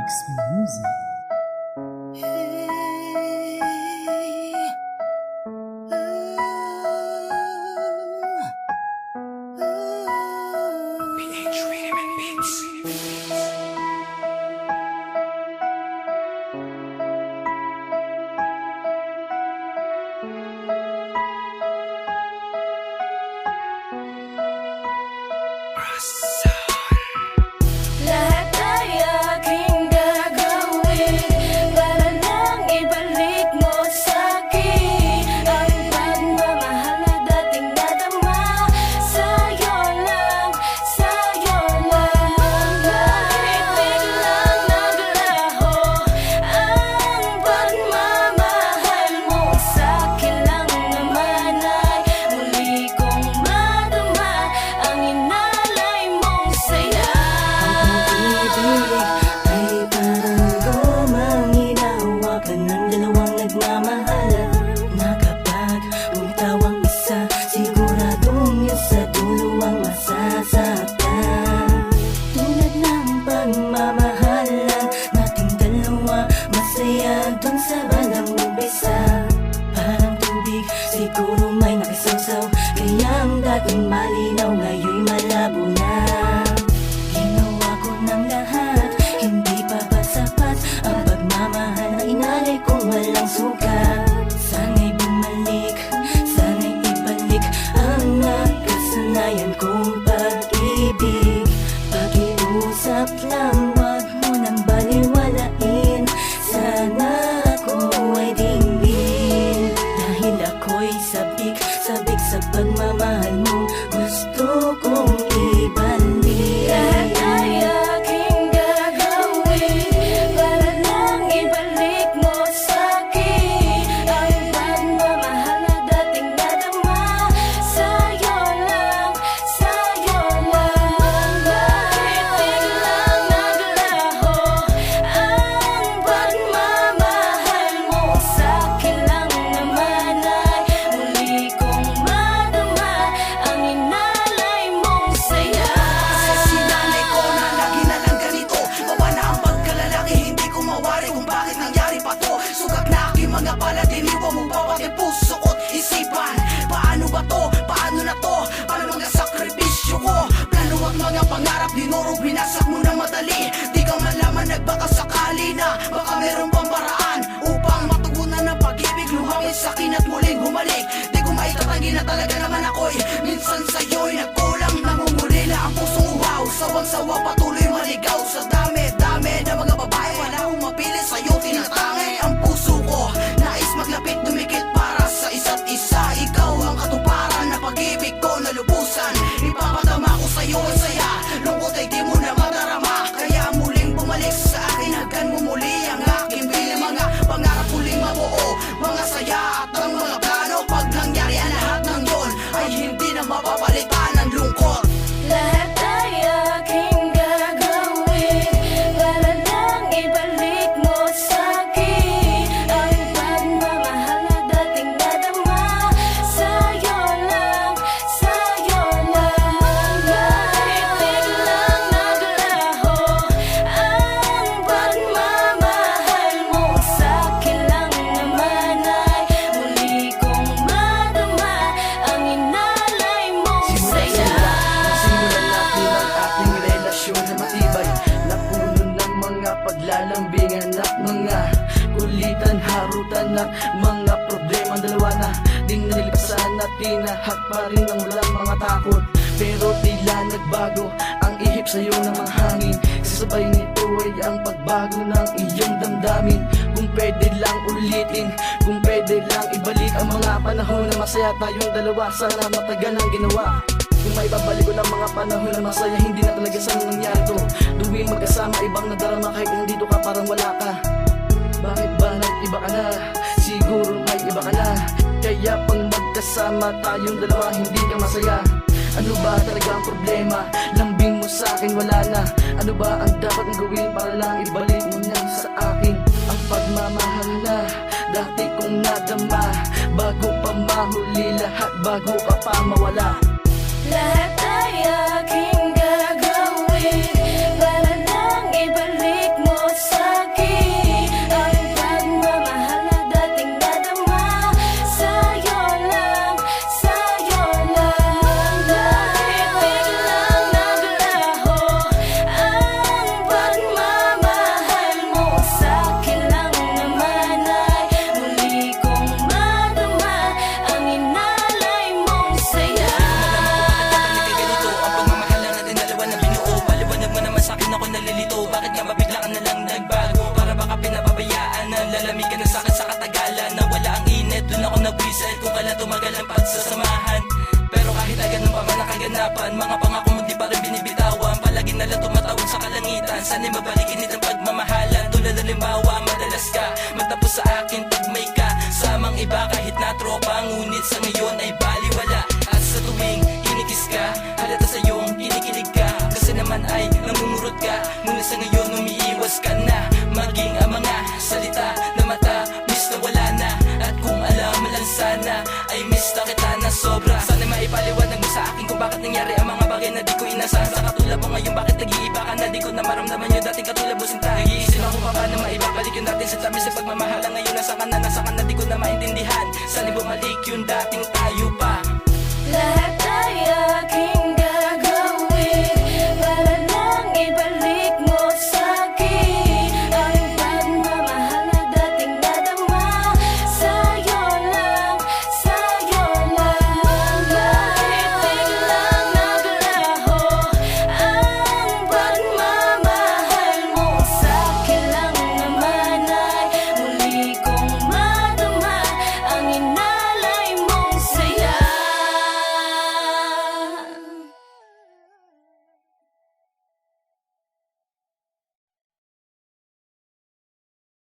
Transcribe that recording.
Mix Music. Lahat ay aking gagawin para lang ibalik mo sa'kin ang pagmamahal na dating nadama. Sa'yo lang, sa'yo lang. Bakit biglang naglaho ang pagmamahal mo sa'kin lang naman ay muli kong madama ang inalay mong saya. Ay parang gumang hinahawakan ng dalawang nagmamahal na kapag bumitaw ang isa, siguradong yun sa dulo ang masasaktan. Tulad ng pagmamahalan nating dalawa, masaya dun sa bandang umpisa. Parang tubig, siguro may nakasawsaw, kaya ang dating malinaw ngayon'y malabo na. Ginawa ko ng lahat, hindi pa ba sapat ang pagmamahal na inalay kong walang sukat? Sana'y bumalik, sana'y ibalik ang nakasanayan kong pag-ibig. Pakiusap lang, wag mo nang baliwalain, sana ako ay dinggin. Dahil ako'y sabik sa pagmamahal mo, gusto kong ibalik. Lahat ay aking gagawin para lang ibalik mo sa'kin ang pagmamahal na dating nadama. Sa'yo lang, sa'yo lang. Bakit biglang naglaho ang pagmamahal mo sa'kin lang naman ay muli kong madama ang inalay mong saya. Sa sinanay ko na lagi na lang ganito, bawa na ang pagkalalaki, hindi ko mawari kung bakit nangyari pa to. Sugat na aking mga paladiniwa mo, bawat yung puso ko't isipan. Paano ba to? Paano na to? Paano mga sakripisyo ko? Plano at mga pangarap, dinurog, binasak mo na madali. Di ka malaman, nagbaka sakali na baka meron pang paraan upang matugunan ng pag-ibig, lumangin sa'kin at muling bumalik. Di ko maitatanggi na talaga naman ako'y minsan sa'yo'y nagkulang, namumulila ang pusong uhaw. Sawang-sawa patuloy maligaw sa dami-dami na mga babae. Wala akong mapili sa'yo, tinatangi ang puso ko. Nais maglapit, dumikit para sa isa't isa. Ikaw ang katuparan na pag-ibig ko na lubusan. Ipapatama ko sa'yo ang saya, lungkot ay di mo na madarama. Kaya muling bumalik sa akin, hagkan mo muli ang aking bilang mga pangarap muling mabuo. Mga saya at ang mga plano, pag nangyari ang lahat ng yon ay hindi na mapapalitan ang lungkot. Lahat ay aking gagawin para lang ibalik mo sa'kin ang pagmamahal na dating nadama. Sa'yo lang, sa'yo lang. Bakit biglang naglaho ang pagmamahal mo sa'kin lang naman ay muli kong madama ang inalay mong saya. Simulan natin ang ating relasyon na matibay, na puno ng mga paglalambingan at mga kulitan, harutan at mga problema. Dalawa na ding nilipasan at tinahak pa rin ang walang mga takot. Pero tila nagbago ang ihip sa'yo ng mga hangin. Sasabay nito ay ang pagbago ng iyong damdamin. Kung pwede lang ulitin, kung pwede lang ibalik ang mga panahon na masaya tayong dalawa. Sana matagal ang ginawa. Kung may babalik ko ng mga panahon na masaya, hindi na talaga sana nangyari to. Tuwing magkasama, ibang nadarama kahit nandito ka parang wala ka. Bakit ba nag-iba ka na? Siguro may iba ka na. Kaya pang magkasama tayong dalawa, hindi ka masaya. Ano ba talaga ang problema? Lambing mo sa akin, wala na. Ano ba ang dapat mong gawin para lang ibalik mo na sa akin ang pagmamahal na dati kong nadama? Bago pa mahuli lahat, bago ka pa mawala. Lahat ay aking gagawin para lang ibalik mo sa kalangitan. Sana'y mabalikin ang pagmamahalan. Tulad ng limbawa, madalas ka magtapos sa akin pag may ka samang iba kahit na tropa. Ngunit sa ngayon ay baliwala. At sa tuwing kinikis ka, halata sa iyong kinikilig ka. Kasi naman ay namumurot ka, ngunit sa ngayon umiiwas ka na. Maging ang mga salita na mata, miss na wala na. At kung alam mo lang sana, ay miss na kita na sobra. Sana'y maipaliwanag mo sa akin kung bakit nangyari ang mga bagay na di ko inasahan. Sa katulad mo ngayon, bakit nag-iiba ka na? Di ko na maramdaman yung dating katulad mo sinta. Nag-iisip ako pa paano maibabalik yung dating sa tabi sa pagmamahala. Ngayon nasa ka na di ko na maintindihan. Sana'y bumalik yung dating tayo pa. Lahat ay aking